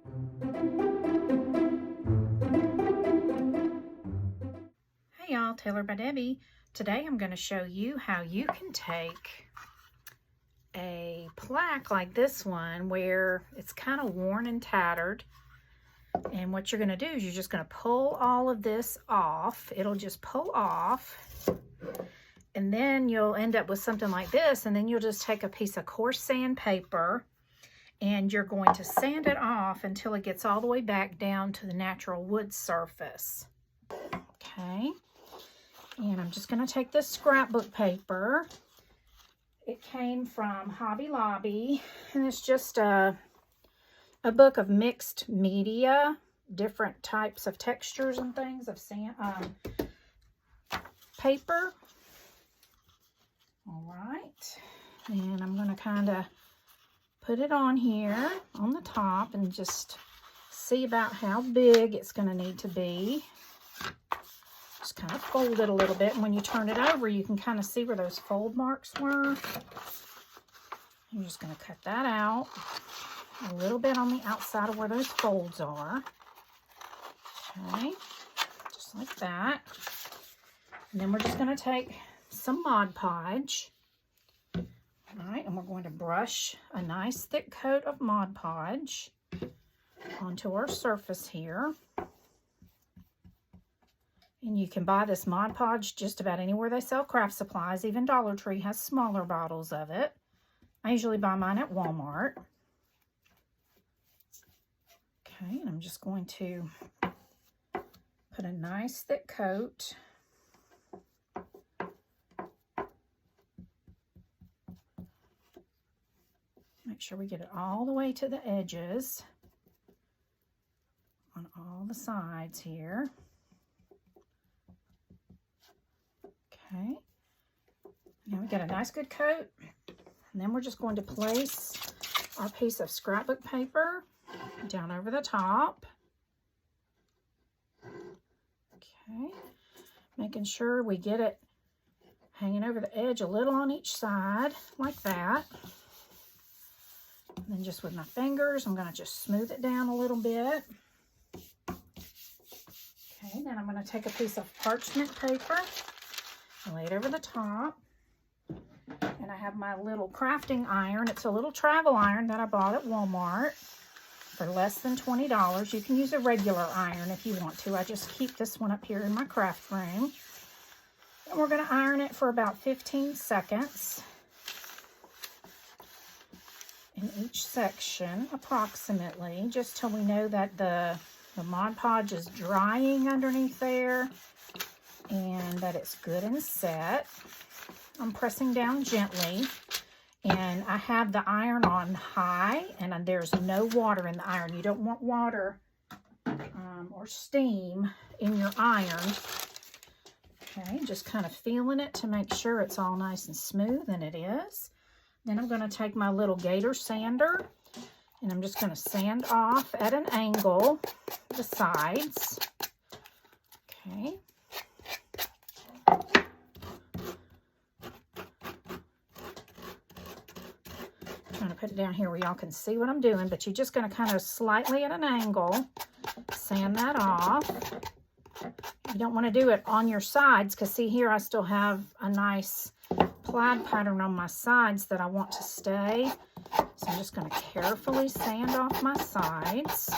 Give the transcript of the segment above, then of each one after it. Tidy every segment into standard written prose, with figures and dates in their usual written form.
Hey y'all, Taylor by Debbie. Today I'm going to show you how you can take a plaque like this one where it's kind of worn and tattered. And what you're going to do is you're just going to pull all of this off. It'll just pull off. And then you'll end up with something like this. And then you'll just take a piece of coarse sandpaper and you're going to sand it off until it gets all the way back down to the natural wood surface. Okay. And I'm just going to take this scrapbook paper. It came from Hobby Lobby, and it's just a book of mixed media, different types of textures and things of paper. All right, and I'm going to kind of put it on here on the top and just see about how big it's going to need to be. Just kind of fold it a little bit, and when you turn it over, you can kind of see where those fold marks were. I'm just going to cut that out a little bit on the outside of where those folds are. Okay, just like that. And then we're just going to take some Mod Podge. All right, and we're going to brush a nice thick coat of Mod Podge onto our surface here. And you can buy this Mod Podge just about anywhere they sell craft supplies. Even Dollar Tree has smaller bottles of it. I usually buy mine at Walmart. Okay, and I'm just going to put a nice thick coat. Make sure we get it all the way to the edges on all the sides here. Okay, now we got a nice good coat, and then we're just going to place our piece of scrapbook paper down over the top. Okay, making sure we get it hanging over the edge a little on each side, like that. And then just with my fingers, I'm going to just smooth it down a little bit. Okay, then I'm going to take a piece of parchment paper, lay it over the top, and I have my little crafting iron. It's a little travel iron that I bought at Walmart for less than $20. You can use a regular iron if you want to. I just keep this one up here in my craft room. And we're going to iron it for about 15 seconds in each section, approximately, just till we know that the Mod Podge is drying underneath there and that it's good and set. I'm pressing down gently, and I have the iron on high, and there's no water in the iron. You don't want water or steam in your iron. Okay, just kind of feeling it to make sure it's all nice and smooth, and it is. Then I'm going to take my little Gator sander, and I'm just going to sand off at an angle the sides. Okay. Trying to put it down here where y'all can see what I'm doing, but you're just going to kind of slightly at an angle sand that off. You don't want to do it on your sides, because see here I still have a nice plaid pattern on my sides that I want to stay. So I'm just going to carefully sand off my sides.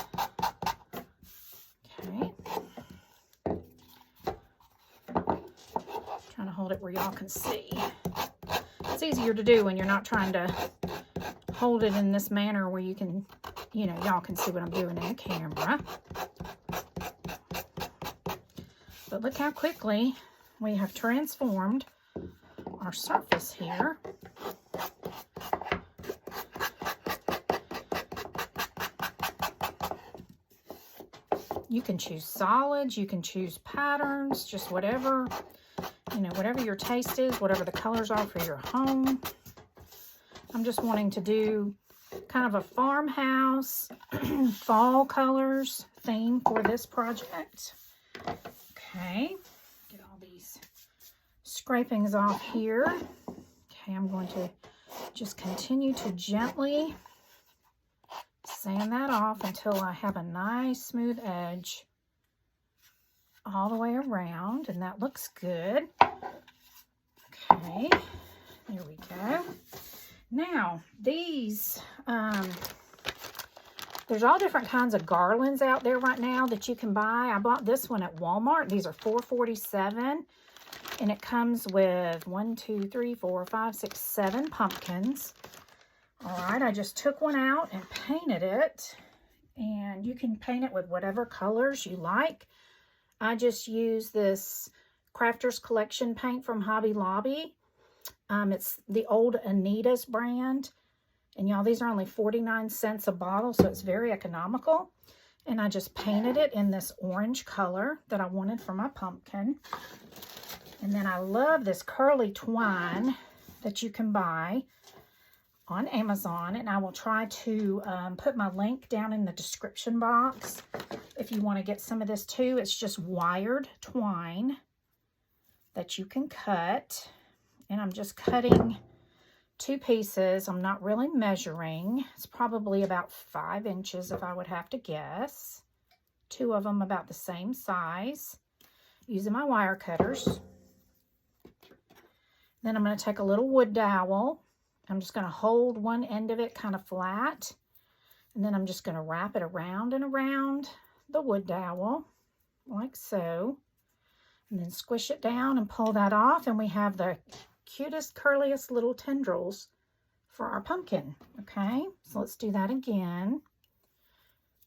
Okay. Trying to hold it where y'all can see. It's easier to do when you're not trying to hold it in this manner where you can, you know, y'all can see what I'm doing in the camera. But look how quickly we have transformed our surface here. You can choose solids, you can choose patterns, just whatever, you know, whatever your taste is, whatever the colors are for your home. I'm just wanting to do kind of a farmhouse, fall colors theme for this project. Okay, get all these scrapings off here. Okay, I'm going to just continue to gently sand that off until I have a nice smooth edge all the way around, and that looks good. Okay, there we go. Now, these, there's all different kinds of garlands out there right now that you can buy. I bought this one at Walmart. These are $4.47, and it comes with 7 pumpkins. All right, I just took one out and painted it, and you can paint it with whatever colors you like. I just use this Crafters Collection paint from Hobby Lobby. It's the old Anita's brand. And y'all, these are only 49 cents a bottle, so it's very economical. And I just painted it in this orange color that I wanted for my pumpkin. And then I love this curly twine that you can buy on Amazon. And I will try to put my link down in the description box if you want to get some of this too. It's just wired twine that you can cut. And I'm just cutting 2 pieces. I'm not really measuring. It's probably about 5 inches if I would have to guess. 2 of them about the same size. Using my wire cutters. Then I'm going to take a little wood dowel. I'm just going to hold one end of it kind of flat. And then I'm just going to wrap it around and around the wood dowel like so. And then squish it down and pull that off. And we have the cutest, curliest little tendrils for our pumpkin. Okay, so let's do that again.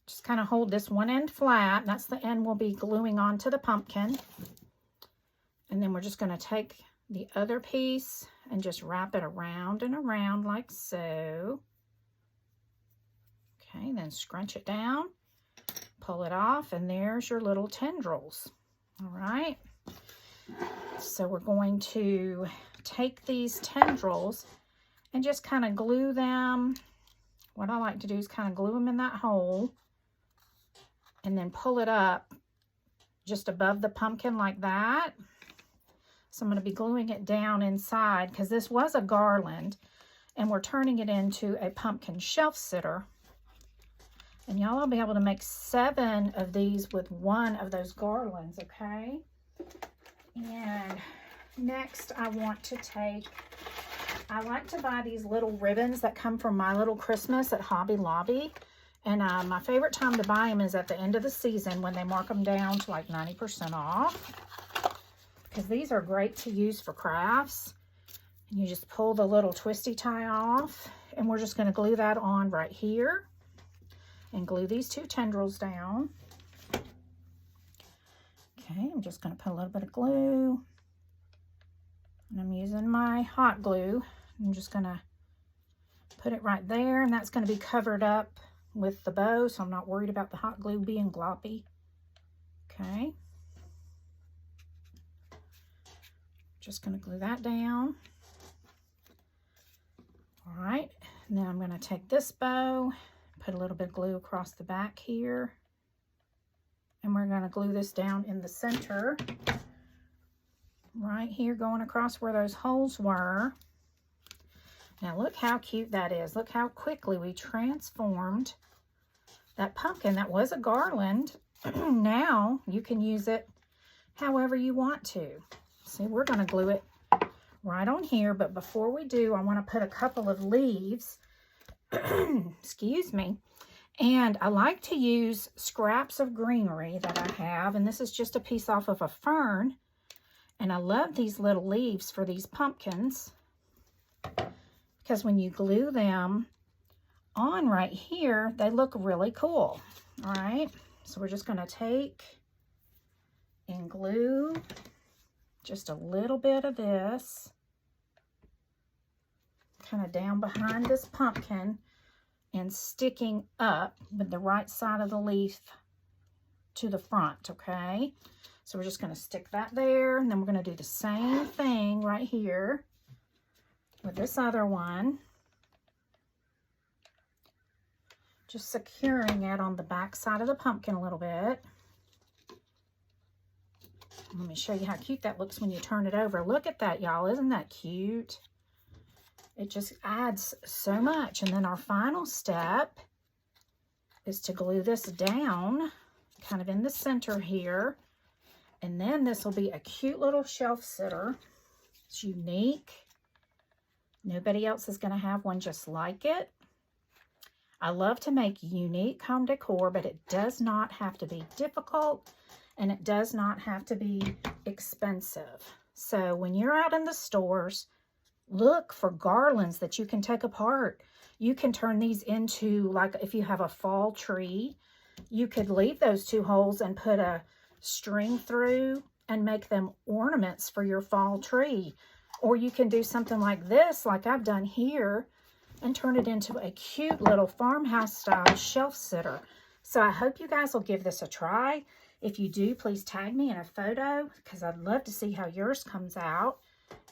Just kind of hold this one end flat. That's the end we'll be gluing onto the pumpkin. And then we're just going to take the other piece and just wrap it around and around like so. Okay, then scrunch it down, pull it off, and there's your little tendrils. All right, so we're going to take these tendrils and just kind of glue them. What I like to do is kind of glue them in that hole and then pull it up just above the pumpkin like that. So I'm going to be gluing it down inside because this was a garland and we're turning it into a pumpkin shelf sitter. And y'all, I'll be able to make 7 of these with 1 of those garlands, okay? And next I want to take, I like to buy these little ribbons that come from My Little Christmas at Hobby Lobby. And my favorite time to buy them is at the end of the season when they mark them down to like 90% off. Because these are great to use for crafts. And you just pull the little twisty tie off. And we're just going to glue that on right here. And glue these 2 tendrils down. Okay, I'm just going to put a little bit of glue. And I'm using my hot glue. I'm just going to put it right there. And that's going to be covered up with the bow. So I'm not worried about the hot glue being gloppy. Okay. Just going to glue that down. All right. And then I'm going to take this bow. Put a little bit of glue across the back here. And we're going to glue this down in the center. Right here going across where those holes were. Now look how cute that is. Look how quickly we transformed that pumpkin. That was a garland. Now you can use it however you want to. See, we're going to glue it right on here. But before we do, I want to put a couple of leaves. Excuse me. And I like to use scraps of greenery that I have. And this is just a piece off of a fern. And I love these little leaves for these pumpkins. Because when you glue them on right here, they look really cool. All right. So we're just going to take and glue just a little bit of this kind of down behind this pumpkin and sticking up with the right side of the leaf to the front, okay? So we're just going to stick that there, and then we're going to do the same thing right here with this other one. Just securing it on the back side of the pumpkin a little bit. Let me show you how cute that looks when you turn it over. Look at that, y'all. Isn't that cute? It just adds so much. And then our final step is to glue this down kind of in the center here. And then this will be a cute little shelf sitter. It's unique. Nobody else is going to have one just like it. I love to make unique home decor, but it does not have to be difficult and it does not have to be expensive. So when you're out in the stores, look for garlands that you can take apart. You can turn these into, like if you have a fall tree, you could leave those 2 holes and put a string through and make them ornaments for your fall tree. Or you can do something like this, like I've done here, and turn it into a cute little farmhouse style shelf sitter. So I hope you guys will give this a try. If you do, please tag me in a photo because I'd love to see how yours comes out.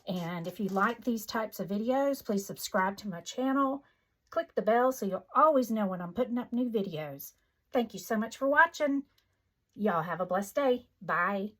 And if you like these types of videos, please subscribe to my channel. Click the bell so you'll always know when I'm putting up new videos. Thank you so much for watching. Y'all have a blessed day. Bye.